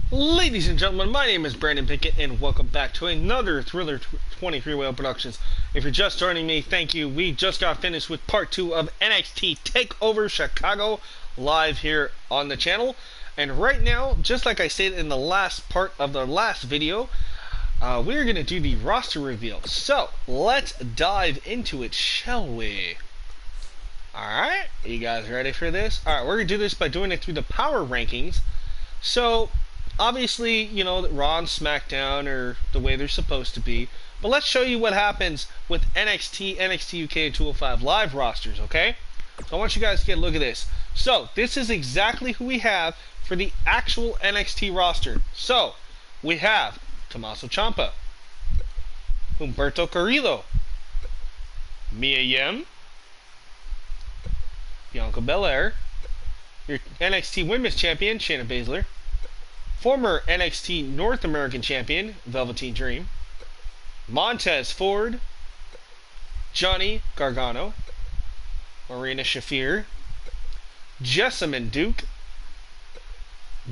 Ladies and gentlemen, my name is Brandon Pickett, and welcome back to another Thriller 23 Whale Productions. If you're just joining me, thank you. We just got finished with part 2 of NXT TakeOver Chicago live here on the channel. And right now, just like I stated in the last part of the last video, we're going to do the roster reveal. So, let's dive into it, shall we? Alright, you guys ready for this? Alright, we're going to do this by doing it through the power rankings. So, obviously, you know, Raw and SmackDown are the way they're supposed to be. But let's show you what happens with NXT, NXT UK, and 205 Live rosters, okay? So I want you guys to get a look at this. So, this is exactly who we have for the actual NXT roster. So, we have Tommaso Ciampa, Humberto Carrillo, Mia Yim, Bianca Belair, your NXT Women's Champion, Shayna Baszler, former NXT North American Champion, Velveteen Dream, Montez Ford, Johnny Gargano, Marina Shafir, Jessamine Duke,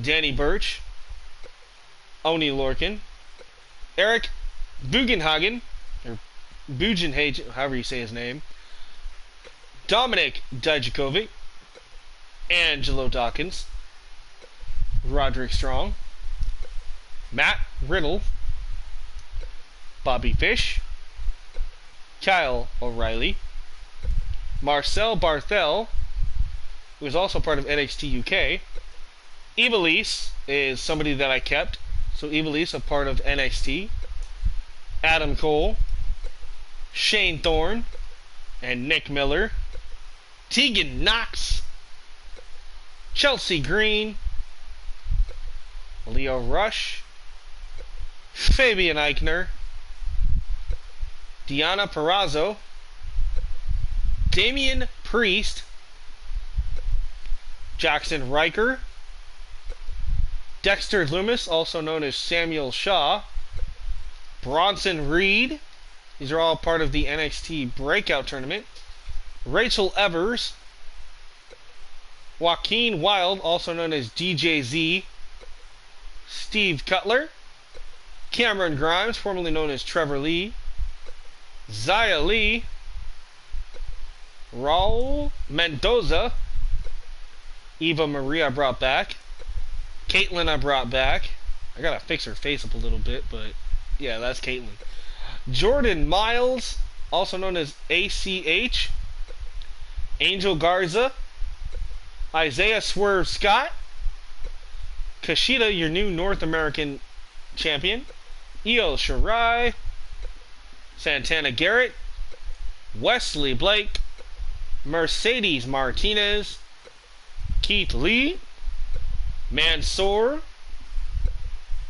Danny Burch, Oni Lorcan, Eric Bugenhagen, or Bugenhagen, however you say his name, Dominic Dijakovic, Angelo Dawkins, Roderick Strong, Matt Riddle, Bobby Fish, Kyle O'Reilly, Marcel Barthel, who is also part of NXT UK. Ivelisse is somebody that I kept, so Ivelisse, a part of NXT. Adam Cole, Shane Thorne, and Nick Miller. Tegan Knox, Chelsea Green, Leo Rush, Fabian Eichner, Deonna Purrazzo, Damian Priest, Jackson Riker, Dexter Lumis, also known as Samuel Shaw, Bronson Reed, these are all part of the NXT Breakout Tournament, Rachel Evers, Joaquin Wilde, also known as DJZ, Steve Cutler, Cameron Grimes, formerly known as Trevor Lee, Xia Li, Raul Mendoza, Eva Maria I brought back, Caitlyn I brought back. I gotta fix her face up a little bit, but yeah, that's Caitlyn. Jordan Miles, also known as ACH, Angel Garza, Isaiah Swerve Scott, Kushida, your new North American champion, Io Shirai, Santana Garrett, Wesley Blake, Mercedes Martinez, Keith Lee, Mansoor,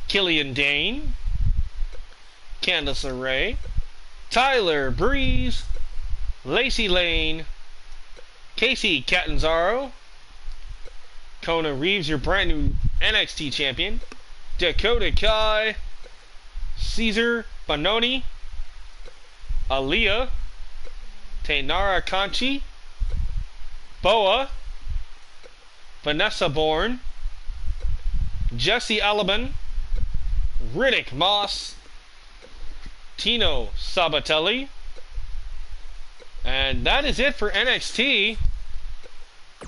Killian Dane, Candice LeRae, Tyler Breeze, Lacey Lane, Casey Catanzaro, Kona Reeves, your brand new NXT champion, Dakota Kai, Caesar Bononi, Aaliyah, Tainara Conchi, Boa, Vanessa Bourne, Jesse Alban, Riddick Moss, Tino Sabatelli, and that is it for NXT.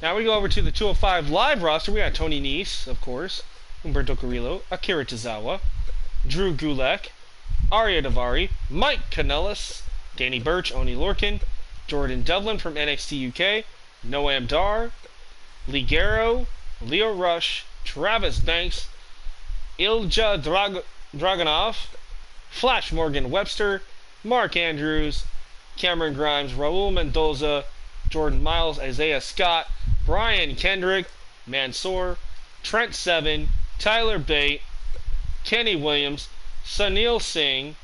Now we go over to the 205 Live roster. We got Tony Nese, of course, Humberto Carrillo, Akira Tozawa, Drew Gulak, Arya Daivari, Mike Kanellis, Danny Burch, Oni Lorcan, Jordan Devlin from NXT UK, Noam Dar, Lee Guerrero, Leo Rush, Travis Banks, Ilja Dragunov, Flash Morgan Webster, Mark Andrews, Cameron Grimes, Raul Mendoza, Jordan Miles, Isaiah Scott, Brian Kendrick, Mansoor, Trent Seven, Tyler Bate, Kenny Williams, Sunil Singh,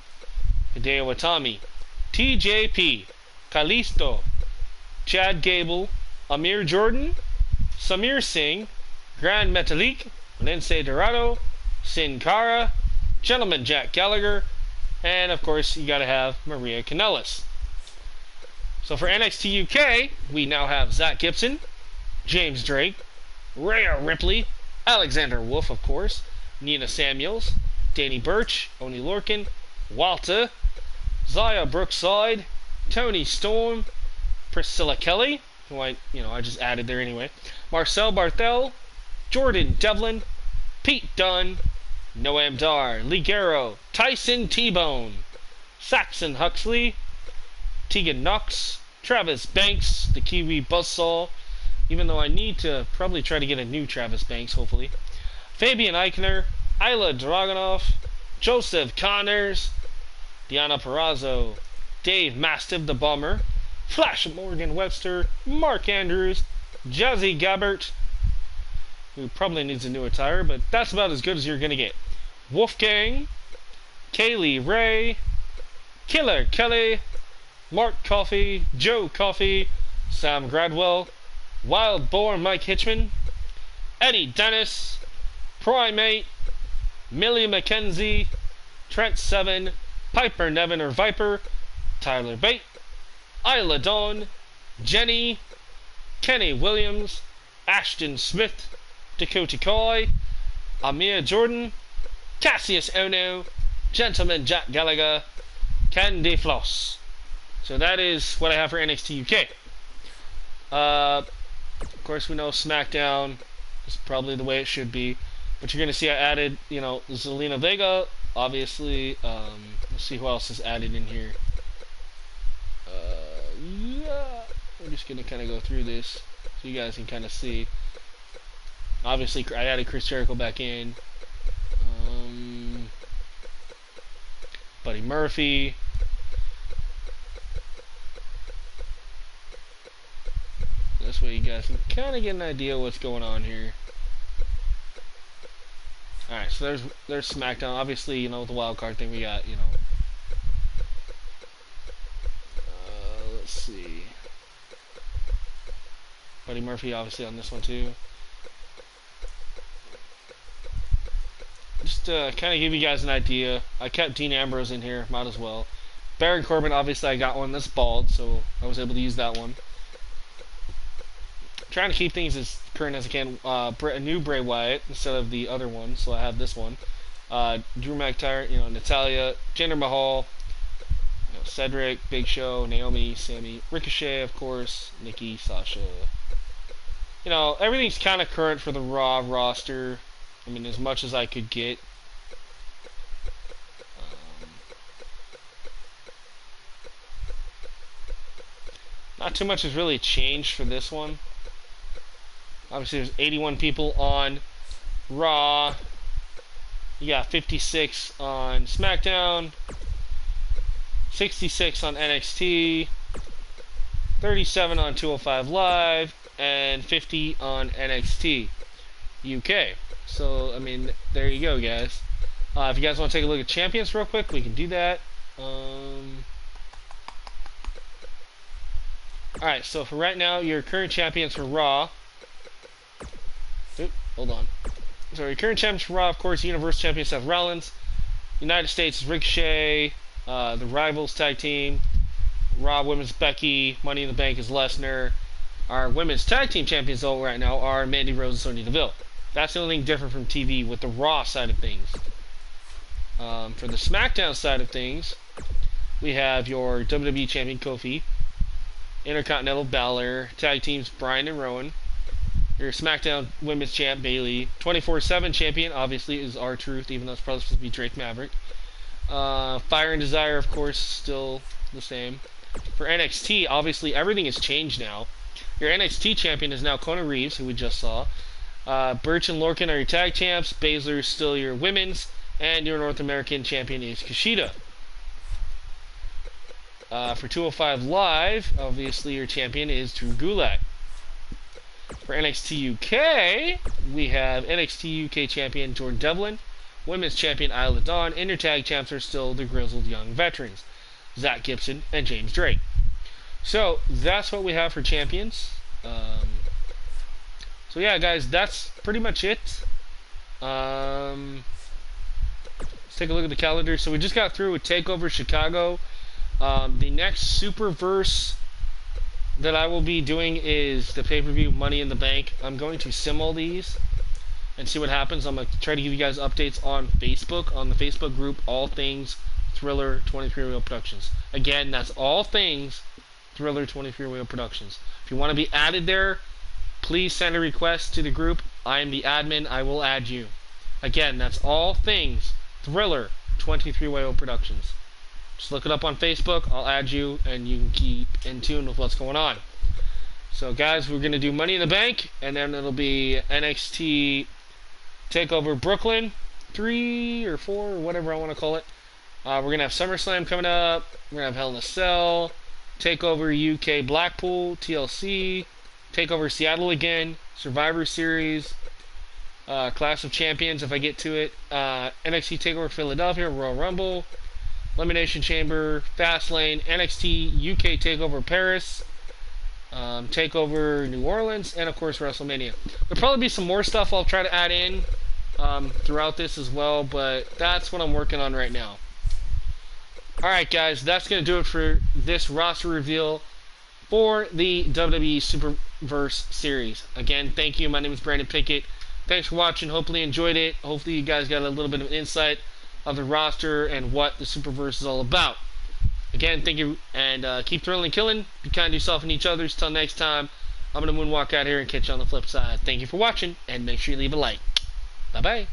Hideo Itami, TJP, Kalisto, Chad Gable, Amir Jordan, Samir Singh, Grand Metalik, Lindsay Dorado, Sin Cara, Gentleman Jack Gallagher, and of course you gotta have Maria Kanellis. So for NXT UK, we now have Zach Gibson, James Drake, Rhea Ripley, Alexander Wolf, of course, Nina Samuels, Danny Burch, Oni Lorcan, Walter, Zaya Brookside, Tony Storm, Priscilla Kelly, who I just added there anyway, Marcel Barthel, Jordan Devlin, Pete Dunne, Noam Dar, Lee Guerrero, Tyson T-Bone, Saxon Huxley, Tegan Knox, Travis Banks, the Kiwi Buzzsaw, even though I need to probably try to get a new Travis Banks, hopefully, Fabian Eichner, Isla Dragunov, Joseph Connors, Diana Perazzo, Dave Mastiff the Bomber, Flash Morgan Webster, Mark Andrews, Jazzy Gabbert, who probably needs a new attire, but that's about as good as you're going to get. Wolfgang, Kaylee Ray, Killer Kelly, Mark Coffey, Joe Coffey, Sam Gradwell, Wild Boar Mike Hitchman, Eddie Dennis, Primate, Millie McKenzie, Trent Seven, Piper Nevin or Viper, Tyler Bate, Isla Dawn, Jenny, Kenny Williams, Ashton Smith, Dakota Coy, Amir Jordan, Cassius Ono, Gentleman Jack Gallagher, Candy Floss. So that is what I have for NXT UK. Of course, we know SmackDown is probably the way it should be. But you're going to see I added, Zelina Vega, obviously. Let's see who else is added in here. Yeah, we're just going to kind of go through this so you guys can kind of see. Obviously, I added Chris Jericho back in. Buddy Murphy. This way you guys can kind of get an idea what's going on here. Alright, so there's SmackDown. Obviously, the wild card thing we got, let's see. Buddy Murphy, obviously, on this one, too. Just to kind of give you guys an idea. I kept Dean Ambrose in here, might as well. Baron Corbin, obviously, I got one that's bald, so I was able to use that one. Trying to keep things as current as I can. A new Bray Wyatt instead of the other one, so I have this one. Drew McIntyre, Natalia, Jinder Mahal, Cedric, Big Show, Naomi, Sammy, Ricochet, of course, Nikki, Sasha. Everything's kind of current for the Raw roster. I mean, as much as I could get. Not too much has really changed for this one. Obviously, there's 81 people on Raw. You got 56 on SmackDown, 66 on NXT, 37 on 205 Live, and 50 on NXT UK. So, I mean, there you go, guys. If you guys want to take a look at champions real quick, we can do that. Alright, so for right now, your current champions for Raw. Oop, hold on. So your current champions for Raw, of course, Universal Champion Seth Rollins. United States is Ricochet. The Rivals Tag Team. Raw Women's Becky. Money in the Bank is Lesnar. Our Women's Tag Team Champions, though, right now are Mandy Rose and Sonya Deville. That's the only thing different from TV with the Raw side of things. For the SmackDown side of things, we have your WWE Champion Kofi, Intercontinental Balor, Tag Teams Bryan and Rowan, your SmackDown Women's Champ Bayley, 24/7 Champion obviously is R-Truth, even though it's probably supposed to be Drake Maverick. Fire and Desire, of course, still the same. For NXT, obviously everything has changed now. Your NXT Champion is now Kona Reeves, who we just saw. Birch and Lorcan are your tag champs. Baszler is still your women's. And your North American champion is Kushida. For 205 Live, obviously your champion is Drew Gulak. For NXT UK, we have NXT UK champion Jordan Devlin. Women's champion Isla Dawn. And your tag champs are still the grizzled young veterans, Zach Gibson and James Drake. So, that's what we have for champions. So yeah, guys, that's pretty much it. Let's take a look at the calendar. So we just got through with TakeOver Chicago. The next Superverse that I will be doing is the pay-per-view Money in the Bank. I'm going to sim all these. and see what happens. I'm going to try to give you guys updates on Facebook, on the Facebook group, All Things Thriller 23 Wheel Productions. Again, that's All Things Thriller 23 Wheel Productions. If you want to be added there, please send a request to the group. I am the admin. I will add you. Again, that's All Things Thriller 23 Wheel Productions. Just look it up on Facebook. I'll add you, and you can keep in tune with what's going on. So, guys, we're going to do Money in the Bank, and then it'll be NXT TakeOver Brooklyn 3 or 4 or whatever I want to call it. We're going to have SummerSlam coming up. We're going to have Hell in a Cell, TakeOver UK Blackpool, TLC, TakeOver Seattle again, Survivor Series, Clash of Champions if I get to it, NXT TakeOver Philadelphia, Royal Rumble, Elimination Chamber, Fastlane, NXT UK TakeOver Paris, TakeOver New Orleans, and of course WrestleMania. There'll probably be some more stuff I'll try to add in throughout this as well, but that's what I'm working on right now. Alright guys, that's going to do it for this roster reveal for the WWE Superverse series. Again, thank you. My name is Brandon Pickett. Thanks for watching. Hopefully you enjoyed it. Hopefully you guys got a little bit of insight of the roster and what the Superverse is all about. Again, thank you, and keep thrilling and killing. Be kind to yourself and each other. Till next time, I'm going to moonwalk out here and catch you on the flip side. Thank you for watching, and make sure you leave a like. Bye-bye.